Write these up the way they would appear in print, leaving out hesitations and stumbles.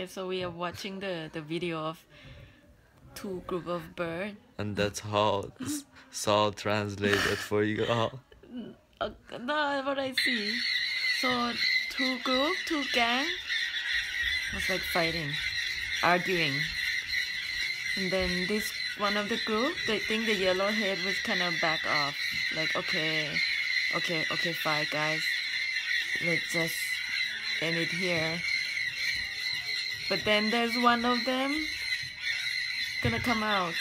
So we are watching the video of two group of birds. And that's how Saul translated for you all. No, what I see. So two group, two gang was like fighting, arguing. And then this one of the group, they think the yellow head was kind of back off. Like, okay, fight guys. Let's just end it here. But then there's one of them gonna come out.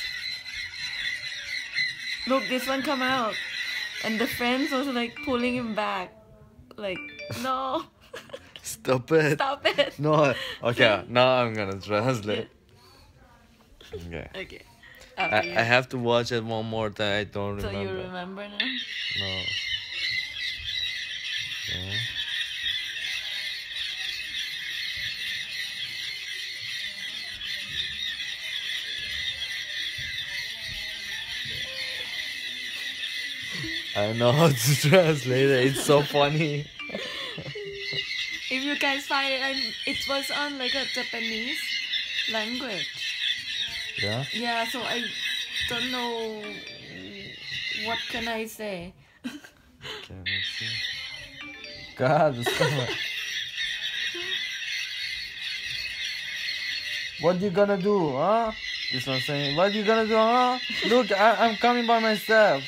Look, this one come out. And the friends was like pulling him back. Like, no. Stop it. Stop it. No. Okay, now I'm gonna translate. Okay. Okay. I have to watch it one more time. I don't remember. So you remember now? No. Yeah. I don't know how to translate it. It's so funny. If you guys find it, it was on like a Japanese language. Yeah? Yeah, so I don't know what can I say. Okay, let's see. God, stop. What you gonna do, huh? This one saying, what you gonna do, huh? Look, I'm coming by myself.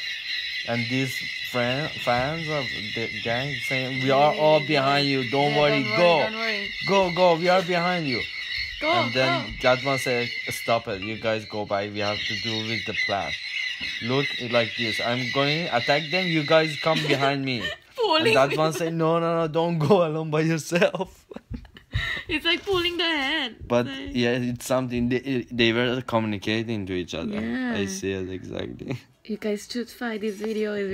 And these fans of the gang saying, we are all behind you. Don't worry, go. Don't worry. Go, we are behind you. Go, and then that one said, stop it, you guys go by, we have to do with the plan. Look like this, I'm going to attack them, you guys come behind me. And that one said, no, don't go alone by yourself. It's like pulling the head. But like... yeah, it's something, they were communicating to each other. Yeah. I see it exactly. You guys should find this video.